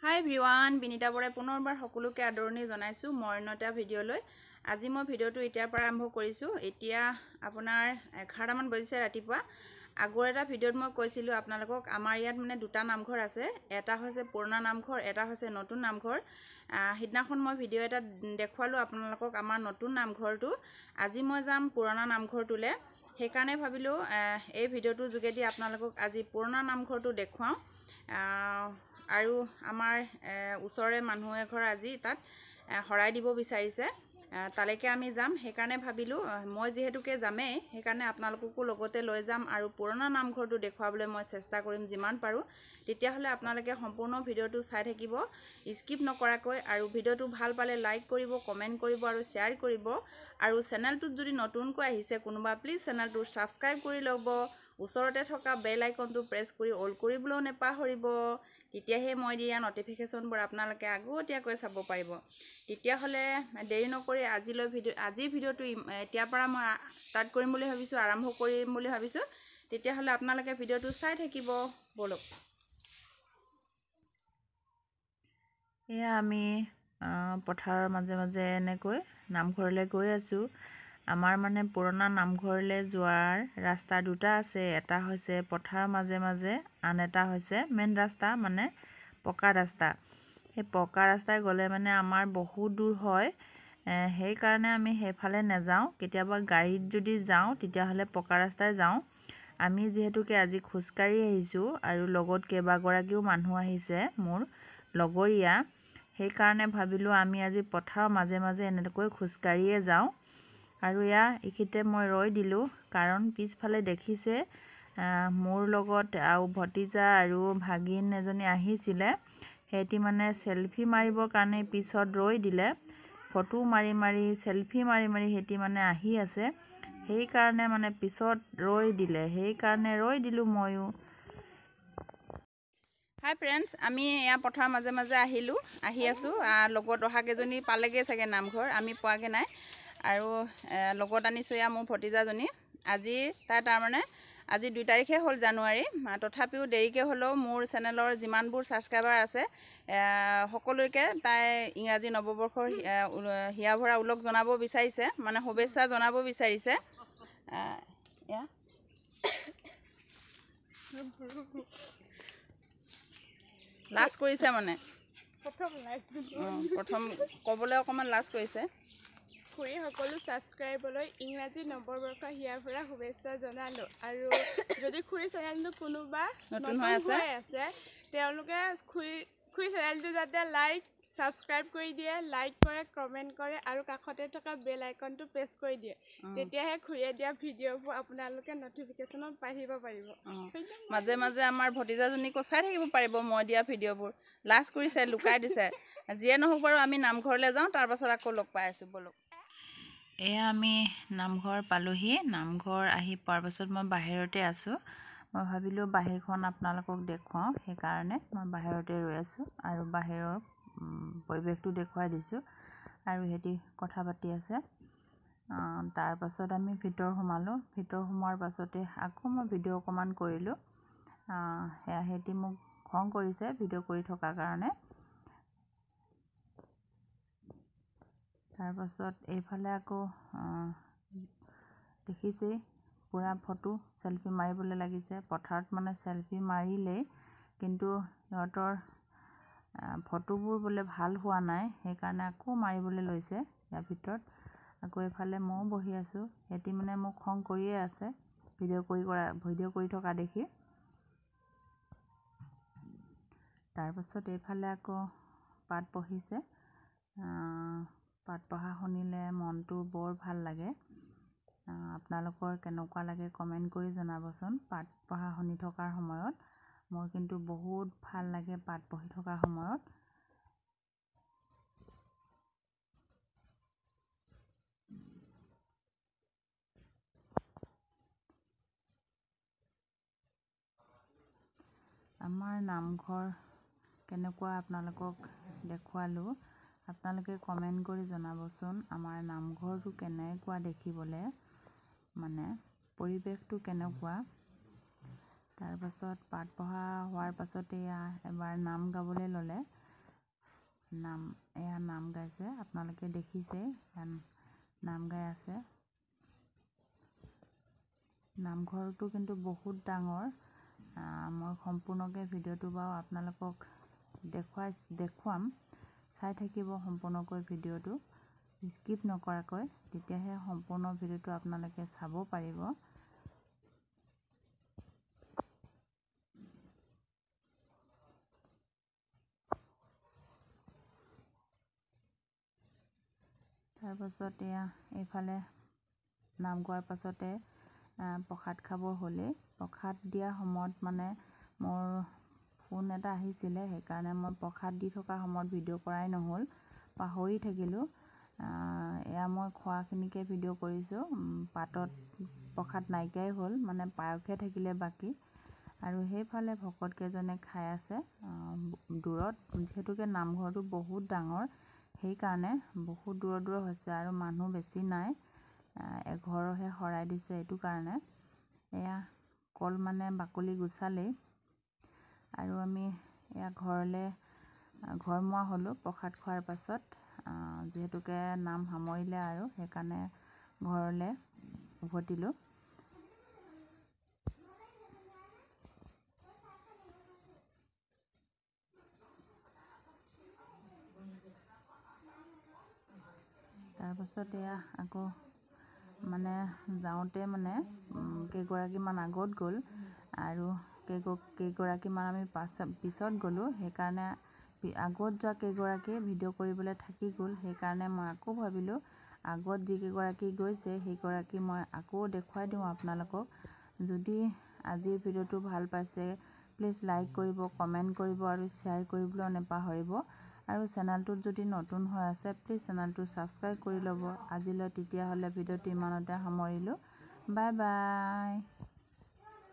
হাই everyone, Binita বৰাই পুনৰবাৰ সকলোকে আদৰণি জনাইছোঁ মোৰ নটা ভিডিঅ'লৈ। আজি মই ভিডিঅ'টো এতিয়াৰ পৰা আৰম্ভ কৰিছোঁ। এতিয়া আপোনাৰ 11 মান বাজিছে ৰাতিপুৱা। আগৰ এটা ভিডিঅ'ত মই কৈছিলোঁ আপোনালোকক আমাৰ ইয়াত মানে দুটা নামঘৰ আছে। এটা হৈছে পুৰণা নামঘৰ, এটা হৈছে নতুন নামঘৰ। সিদিনাখন মই ভিডিঅ' এটা দেখুৱালোঁ আপোনালোকক আমাৰ নতুন নামঘৰটো। আজি মই যাম পুৰণা নামঘৰটোলৈ। সেইকাৰণে ভাবিলোঁ এই ভিডিঅ'টোৰ যোগেদি আপোনালোকক আজি পুৰণা নামঘৰটো দেখুৱাওঁ। আৰু আমাৰ ওচৰৰে মানুহ এঘৰ আজি তাত শৰাই দিব বিচাৰিছে, তালৈকে আমি যাম। সেইকাৰণে ভাবিলোঁ মই যিহেতুকে যামেই, সেইকাৰণে আপোনালোককো লগতে লৈ যাম আৰু পুৰণা নামঘৰটো দেখুৱাবলৈ মই চেষ্টা কৰিম যিমান পাৰোঁ। তেতিয়াহ'লে আপোনালোকে সম্পূৰ্ণ ভিডিঅ'টো চাই থাকিব স্কিপ নকৰাকৈ, আৰু ভিডিঅ'টো ভাল পালে লাইক কৰিব, কমেণ্ট কৰিব আৰু শ্বেয়াৰ কৰিব। আৰু চেনেলটোত যদি নতুনকৈ আহিছে কোনোবা, প্লিজ চেনেলটো ছাবস্ক্ৰাইব কৰি ল'ব। ওচৰতে থকা বেল আইকনটো প্ৰেছ কৰি অল কৰিবলৈও নেপাহৰিব। তেতিয়াহে মই দিয়া নটিফিকেশ্যনবোৰ আপোনালোকে আগতীয়াকৈ চাব পাৰিব। তেতিয়াহ'লে দেৰি নকৰি আজিৰ ভিডিঅ'টো এতিয়াৰ পৰা মই ষ্টাৰ্ট কৰিম বুলি ভাবিছোঁ, আৰম্ভ কৰিম বুলি ভাবিছোঁ। তেতিয়াহ'লে আপোনালোকে ভিডিঅ'টো চাই থাকিব। বলক। এয়া আমি পথাৰৰ মাজে মাজে এনেকৈ নামঘৰলৈ গৈ আছোঁ। আমাৰ মানে পুৰণা নামঘৰলৈ যোৱাৰ ৰাস্তা দুটা আছে। এটা হৈছে পথাৰৰ মাজে মাজে, আন এটা হৈছে মেইন ৰাস্তা, মানে পকা ৰাস্তা। সেই পকা ৰাস্তাই গ'লে মানে আমাৰ বহুত দূৰ হয়, সেইকাৰণে আমি সেইফালে নাযাওঁ। কেতিয়াবা গাড়ীত যদি যাওঁ তেতিয়াহ'লে পকা ৰাস্তাই যাওঁ। আমি যিহেতুকে আজি খোজকাঢ়ি আহিছোঁ আৰু লগত কেইবাগৰাকীও মানুহ আহিছে মোৰ লগৰীয়া, সেইকাৰণে ভাবিলোঁ আমি আজি পথাৰৰ মাজে মাজে এনেকৈ খোজকাঢ়িয়ে যাওঁ। আৰু এইখিনিতে মই ৰৈ দিলোঁ, কাৰণ পিছফালে দেখিছে মোৰ লগত আৰু ভতিজা আৰু ভাগিন এজনী আহিছিলে। সিহঁতি মানে চেলফি মাৰিবৰ কাৰণে পিছত ৰৈ দিলে। ফটো মাৰি মাৰি চেলফি মাৰি মাৰি সিহঁতি মানে আহি আছে, সেইকাৰণে মানে পিছত ৰৈ দিলে, সেইকাৰণে ৰৈ দিলোঁ ময়ো। হাই ফ্ৰেণ্ডছ, আমি এয়া পথাৰৰ মাজে মাজে আহি আছোঁ। লগত অহাকেইজনী পালেগৈ চাগে নামঘৰ, আমি পোৱাগৈ নাই। আৰু লগত আনিছোঁ এয়া মোৰ ভতিজাজনী। তাই তাৰমানে আজি 2 তাৰিখে হ'ল জানুৱাৰী। তথাপিও দেৰিকৈ হ'লেও মোৰ চেনেলৰ যিমানবোৰ ছাবস্ক্ৰাইবাৰ আছে সকলোকে তাই ইংৰাজী নৱবৰ্ষৰ হিয়া ভৰা ওলগ জনাব বিচাৰিছে, মানে শুভেচ্ছা জনাব বিচাৰিছে। লাজ কৰিছে মানে প্ৰথম ক'বলৈ অকণমান লাজ কৰিছে। খুৰী সকলো ছাবস্ক্ৰাইবলৈ ইংৰাজী নৱবৰ্ষ হিয়া ভৰা শুভেচ্ছা জনালোঁ। আৰু যদি খুৰী চেনেলটো কোনোবা নতুন হৈ আছে তেওঁলোকে খুৰী চেনেলটো যাতে ছাবস্ক্ৰাইব কৰি দিয়ে, লাইক কৰে, কমেণ্ট কৰে আৰু কাষতে থকা বেল আইকনটো প্ৰেছ কৰি দিয়ে। তেতিয়াহে খুৰীয়ে দিয়া ভিডিঅ'বোৰ আপোনালোকে নটিফিকেশ্যনত পাই পাৰিব। মাজে মাজে আমাৰ ভতিজাজনীকো চাই থাকিব পাৰিব মই দিয়া ভিডিঅ'বোৰ। লাজ কৰিছে, লুকাই দিছে। যিয়ে নহওক বাৰু, আমি নামঘৰলৈ যাওঁ, তাৰপাছত আকৌ লগ পাই আছোঁ। বলক। এয়া আমি নামঘৰ পালোহি। নামঘৰ আহি পোৱাৰ পাছত মই বাহিৰতে আছোঁ। মই ভাবিলোঁ বাহিৰখন আপোনালোকক দেখুৱাওঁ, সেইকাৰণে মই বাহিৰতে ৰৈ আছোঁ আৰু বাহিৰৰ পৰিৱেশটো দেখুৱাই দিছোঁ। আৰু সিহঁতি কথা পাতি আছে। তাৰপাছত আমি ভিতৰ সোমালোঁ। ভিতৰ সোমোৱাৰ পাছতে আকৌ মই ভিডিঅ' অকণমান কৰিলোঁ। সিহঁতি মোক খং কৰিছে ভিডিঅ' কৰি থকাৰ কাৰণে। তাৰপাছত এইফালে আকৌ দেখিছেই পূৰা ফটো চেলফি মাৰিবলৈ লাগিছে। পথাৰত মানে চেলফি মাৰিলেই, কিন্তু সিহঁতৰ ফটোবোৰ বোলে ভাল হোৱা নাই, সেইকাৰণে আকৌ মাৰিবলৈ লৈছে ইয়াৰ ভিতৰত। আকৌ এইফালে ময়ো বহি আছোঁ। সিহঁতি মানে মোক খং কৰিয়ে আছে ভিডিঅ' কৰি থকা দেখি। তাৰপাছত এইফালে আকৌ পাত পঢ়িছে। পাত পঢ়া শুনিলে মনটো বৰ ভাল লাগে। আপোনালোকৰ কেনেকুৱা লাগে কমেণ্ট কৰি জনাবচোন। পাত পঢ়া শুনি থকাৰ সময়ত মোৰ কিন্তু বহুত ভাল লাগে। পাত পঢ়ি থকাৰ সময়ত আমাৰ নামঘৰ কেনেকুৱা আপোনালোকক দেখুৱালোঁ। আপোনালোকে কমেণ্ট কৰি জনাবচোন আমাৰ নামঘৰটো কেনেকুৱা দেখিবলৈ, মানে পৰিৱেশটো কেনেকুৱা। তাৰপাছত পাত পঢ়া হোৱাৰ পাছতে এবাৰ নাম গাবলৈ ল'লে। নাম গাইছে, আপোনালোকে দেখিছে নাম গাই আছে। নামঘৰটো কিন্তু বহুত ডাঙৰ। মই সম্পূৰ্ণকৈ ভিডিঅ'টো বাৰু আপোনালোকক দেখুৱাম, চাই থাকিব সম্পূৰ্ণকৈ ভিডিঅ'টো, স্কিপ নকৰাকৈ, তেতিয়াহে সম্পূৰ্ণ ভিডিঅ'টো আপোনালোকে চাব পাৰিব। তাৰপাছত এইফালে নাম গোৱাৰ পাছতে প্ৰসাদ খাব হ'লেই। প্ৰসাদ দিয়া সময়ত মানে মোৰ ফোন এটা আহিছিলে, সেইকাৰণে মই প্ৰসাদ দি থকা সময়ত ভিডিঅ' কৰাই নহ'ল, পাহৰি থাকিলোঁ। মই খোৱাখিনিকে ভিডিঅ' কৰিছোঁ। পাতত প্ৰসাদ নাইকিয়াই হ'ল, মানে পায়সহে থাকিলে বাকী। আৰু সেইফালে ভকতকেইজনে খাই আছে দূৰত, যিহেতুকে নামঘৰটো বহুত ডাঙৰ, সেইকাৰণে বহুত দূৰৰ হৈছে আৰু মানুহ বেছি নাই, এঘৰহে শৰাই দিছে। এইটো কাৰণে কল মানে বাকলি গুচালেই আৰু আমি ঘৰমুৱা হ'লোঁ প্ৰসাদ খোৱাৰ পাছত, যিহেতুকে নাম সামৰিলে আৰু সেইকাৰণে ঘৰলৈ উভতিলোঁ। তাৰপাছত আকৌ মানে যাওঁতে মানে কেইগৰাকীমান আগত গ'ল আৰু কেইগৰাকীমান আমি পিছত গ'লোঁ। সেইকাৰণে আগত যোৱা কেইগৰাকী ভিডিঅ' কৰিবলৈ থাকি গ'ল। সেইকাৰণে মই আকৌ ভাবিলোঁ আগত যিকেইগৰাকী গৈছে সেইগৰাকী মই আকৌ দেখুৱাই দিওঁ আপোনালোকক। যদি আজিৰ ভিডিঅ'টো ভাল পাইছে প্লিজ লাইক কৰিব, কমেণ্ট কৰিব আৰু শ্বেয়াৰ কৰিবলৈ নাপাহৰিব। আৰু চেনেলটোত যদি নতুন হৈ আছে প্লিজ চেনেলটো ছাবস্ক্ৰাইব কৰি ল'ব। আজিলৈ তেতিয়াহ'লে ভিডিঅ'টো ইমানতে সামৰিলোঁ। Bye bye.